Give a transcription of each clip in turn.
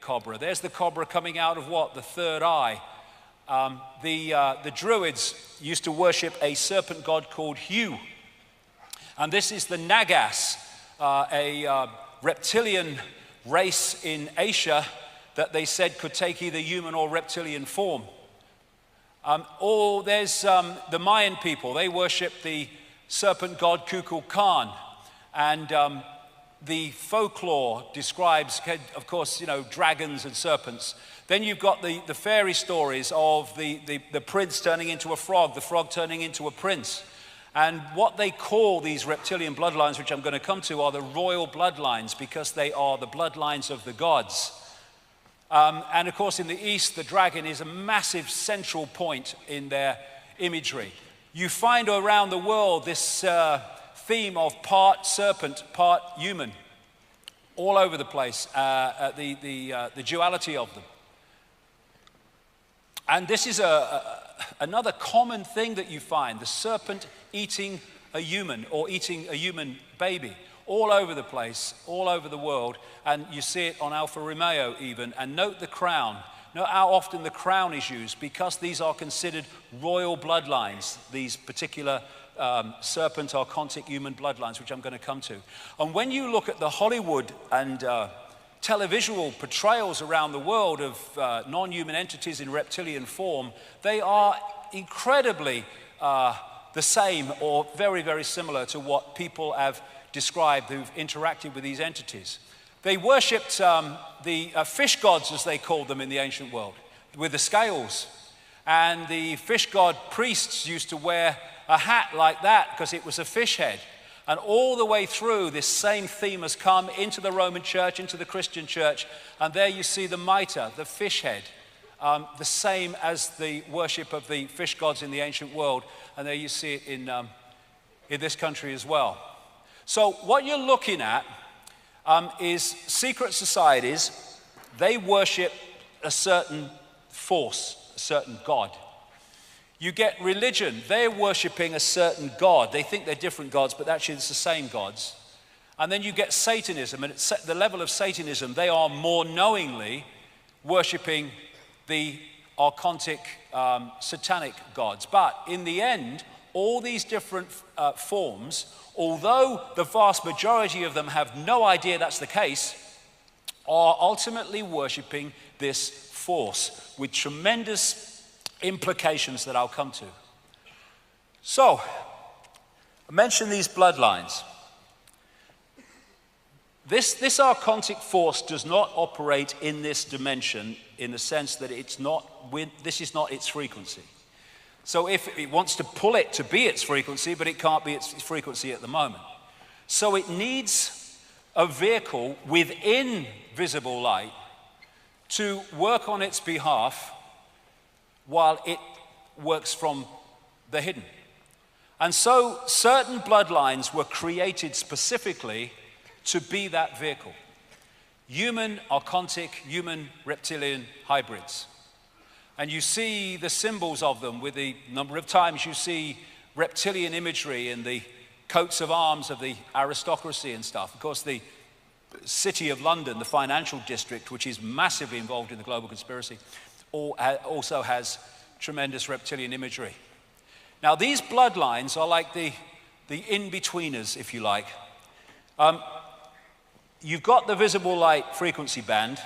cobra. There's the cobra coming out of what? The third eye. The Druids used to worship a serpent god called Hu. And this is the Nagas, a reptilian race in Asia that they said could take either human or reptilian form. Or there's the Mayan people. They worship the serpent god Kukulkan. And the folklore describes, of course, dragons and serpents. Then you've got the fairy stories of the prince turning into a frog, the frog turning into a prince. And what they call these reptilian bloodlines, which I'm going to come to, are the royal bloodlines, because they are the bloodlines of the gods. And of course, in the East, the dragon is a massive central point in their imagery. You find around the world this theme of part serpent, part human, all over the place, the duality of them. And this is another common thing that you find, the serpent eating a human or eating a human baby, all over the place, all over the world. And you see it on Alfa Romeo even. And note the crown. Note how often the crown is used, because these are considered royal bloodlines, these particular serpent or contic human bloodlines, which I'm going to come to. And when you look at the Hollywood and televisual portrayals around the world of non-human entities in reptilian form, they are incredibly the same or very, very similar to what people have described who've interacted with these entities. They worshipped the fish gods, as they called them in the ancient world, with the scales. And the fish god priests used to wear a hat like that because it was a fish head. And all the way through, this same theme has come into the Roman church, into the Christian church. And there you see the mitre, the fish head, the same as the worship of the fish gods in the ancient world. And there you see it in this country as well. So what you're looking at is secret societies. They worship a certain force, a certain god. You get religion. They're worshipping a certain god. They think they're different gods, but actually it's the same gods. And then you get Satanism. And at the level of Satanism, they are more knowingly worshipping the archontic satanic gods. But in the end, all these different forms, although the vast majority of them have no idea that's the case, are ultimately worshipping this force with tremendous implications that I'll come to. So, I mentioned these bloodlines. This archontic force does not operate in this dimension in the sense that this is not its frequency. So if it wants to pull it to be its frequency, but it can't be its frequency at the moment. So it needs a vehicle within visible light to work on its behalf while it works from the hidden. And so certain bloodlines were created specifically to be that vehicle. Human, archontic, human, reptilian hybrids. And you see the symbols of them with the number of times you see reptilian imagery in the coats of arms of the aristocracy and stuff. Of course, the City of London, the financial district, which is massively involved in the global conspiracy, also has tremendous reptilian imagery. Now, these bloodlines are like the in-betweeners, if you like. You've got the visible light frequency band,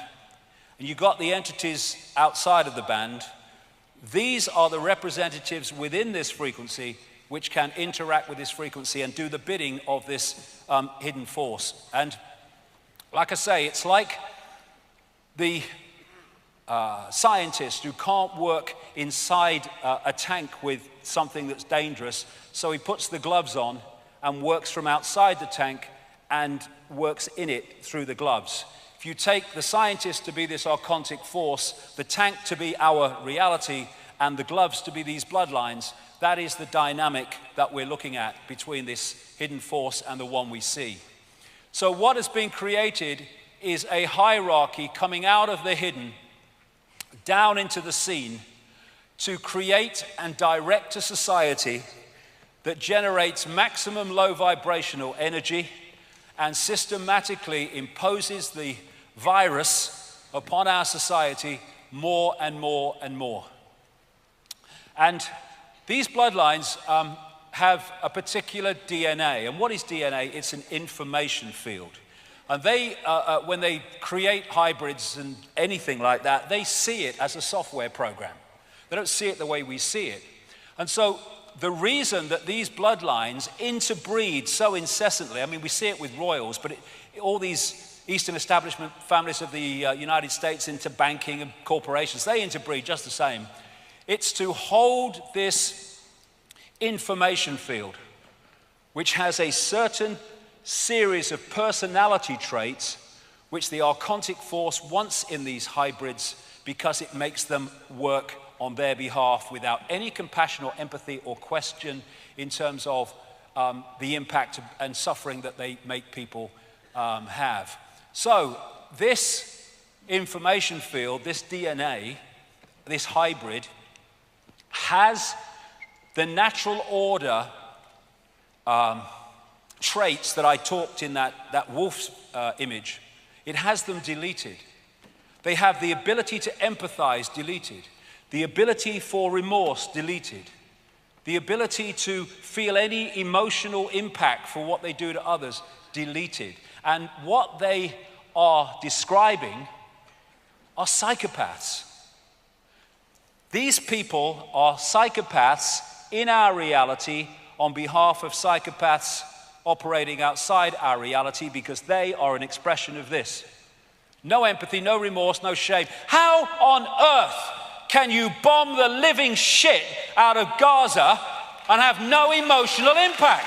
and you've got the entities outside of the band. These are the representatives within this frequency which can interact with this frequency and do the bidding of this hidden force. And like I say, it's like the scientist who can't work inside a tank with something that's dangerous, so he puts the gloves on and works from outside the tank and works in it through the gloves. If you take the scientist to be this archontic force, the tank to be our reality, and the gloves to be these bloodlines, that is the dynamic that we're looking at between this hidden force and the one we see. So what has been created is a hierarchy coming out of the hidden down into the seen to create and direct a society that generates maximum low vibrational energy and systematically imposes the virus upon our society more and more and more. And these bloodlines have a particular DNA. And what is DNA? It's an information field. And they, when they create hybrids and anything like that, they see it as a software program. They don't see it the way we see it. And so the reason that these bloodlines interbreed so incessantly, I mean, we see it with royals, but all these Eastern establishment families of the United States into banking and corporations, they interbreed just the same. It's to hold this information field, which has a certain series of personality traits which the archontic force wants in these hybrids because it makes them work on their behalf without any compassion or empathy or question in terms of the impact and suffering that they make people have. So this information field, this DNA, this hybrid, has the natural order traits that I talked in that wolf's image. It has them deleted. They have the ability to empathize deleted, the ability for remorse deleted, the ability to feel any emotional impact for what they do to others deleted. And what they are describing are psychopaths. These people are psychopaths in our reality on behalf of psychopaths operating outside our reality, because they are an expression of this. No empathy, no remorse, no shame. How on earth can you bomb the living shit out of Gaza and have no emotional impact?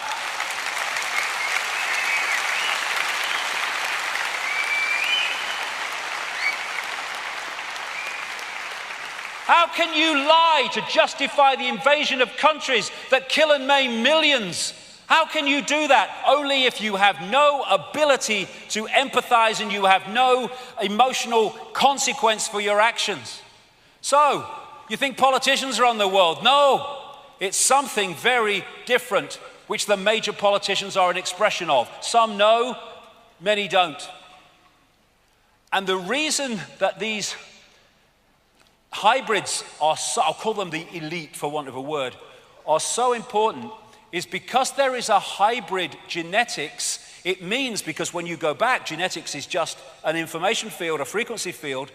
How can you lie to justify the invasion of countries that kill and maim millions? How can you do that? Only if you have no ability to empathize and you have no emotional consequence for your actions. So, you think politicians are on the world? No, it's something very different, which the major politicians are an expression of. Some know, many don't. And the reason that these hybrids are so, I'll call them the elite for want of a word, are so important is because there is a hybrid genetics. It means, because when you go back, genetics is just an information field, a frequency field.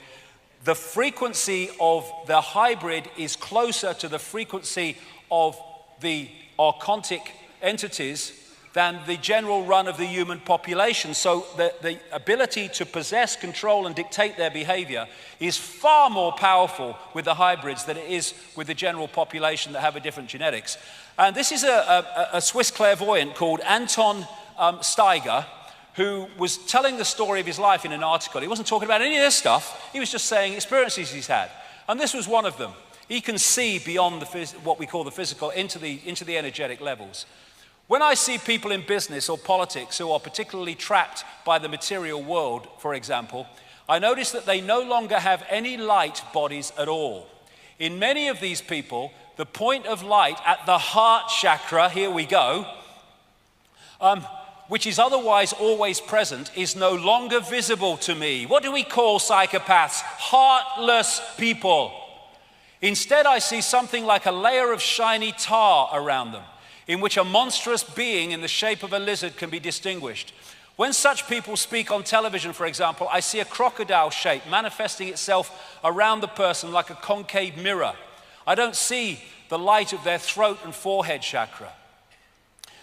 The frequency of the hybrid is closer to the frequency of the archontic entities than the general run of the human population. So the ability to possess, control, and dictate their behavior is far more powerful with the hybrids than it is with the general population that have a different genetics. And this is a Swiss clairvoyant called Anton Steiger, who was telling the story of his life in an article. He wasn't talking about any of this stuff. He was just saying experiences he's had. And this was one of them. He can see beyond what we call the physical into the energetic levels. When I see people in business or politics who are particularly trapped by the material world, for example, I notice that they no longer have any light bodies at all. In many of these people, the point of light at the heart chakra, here we go, which is otherwise always present, is no longer visible to me. What do we call psychopaths? Heartless people. Instead, I see something like a layer of shiny tar around them, in which a monstrous being in the shape of a lizard can be distinguished. When such people speak on television, for example, I see a crocodile shape manifesting itself around the person like a concave mirror. I don't see the light of their throat and forehead chakra.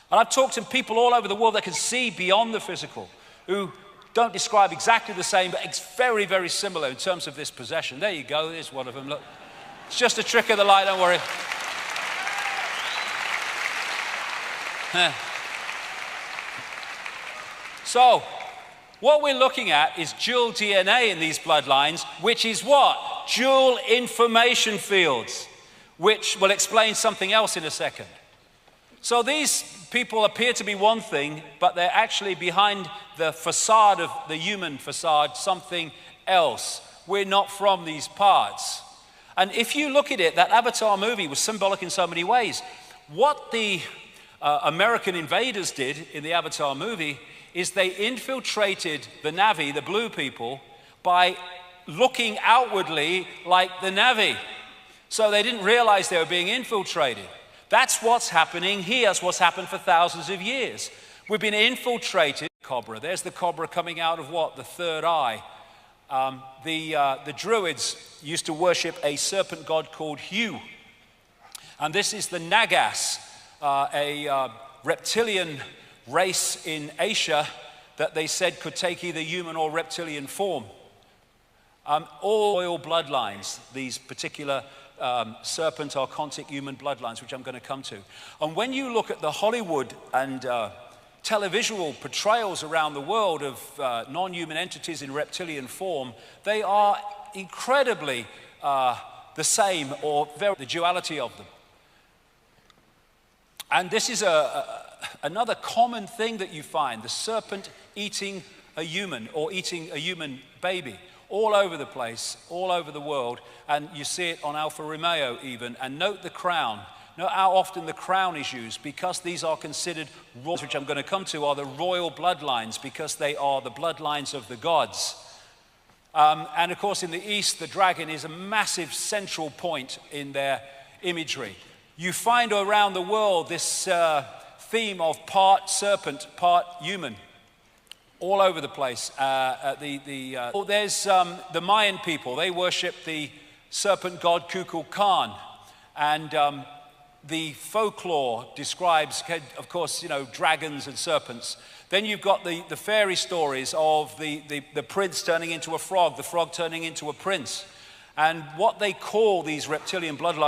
And I've talked to people all over the world that can see beyond the physical, who don't describe exactly the same, but it's very, very similar in terms of this possession. There you go, there's one of them, look. It's just a trick of the light, don't worry. So, what we're looking at is dual DNA in these bloodlines, which is what? Dual information fields, which will explain something else in a second. So these people appear to be one thing, but they're actually behind the facade of the human facade, something else. We're not from these parts. And if you look at it, that Avatar movie was symbolic in so many ways. What the American invaders did in the Avatar movie is they infiltrated the Na'vi, the blue people, by looking outwardly like the Na'vi. So they didn't realize they were being infiltrated. That's what's happening here. That's what's happened for thousands of years. We've been infiltrated. Cobra. There's the cobra coming out of what? The third eye. The Druids used to worship a serpent god called Hu. And this is the Nagas, a reptilian race in Asia that they said could take either human or reptilian form. All royal bloodlines, these particular serpent or archontic human bloodlines, which I'm going to come to. And when you look at the Hollywood and televisual portrayals around the world of non-human entities in reptilian form, they are incredibly the same, or the duality of them. And this is another common thing that you find, the serpent eating a human or eating a human baby all over the place, all over the world. And you see it on Alfa Romeo even. And note the crown. Note how often the crown is used, because these are considered royal, which I'm going to come to, are the royal bloodlines, because they are the bloodlines of the gods. And of course in the East, the dragon is a massive central point in their imagery. You find around the world this theme of part serpent, part human, all over the place. There's the Mayan people. They worship the serpent god Kukulkan, and the folklore describes, of course, dragons and serpents. Then you've got the fairy stories of the prince turning into a frog, the frog turning into a prince. And what they call these reptilian bloodlines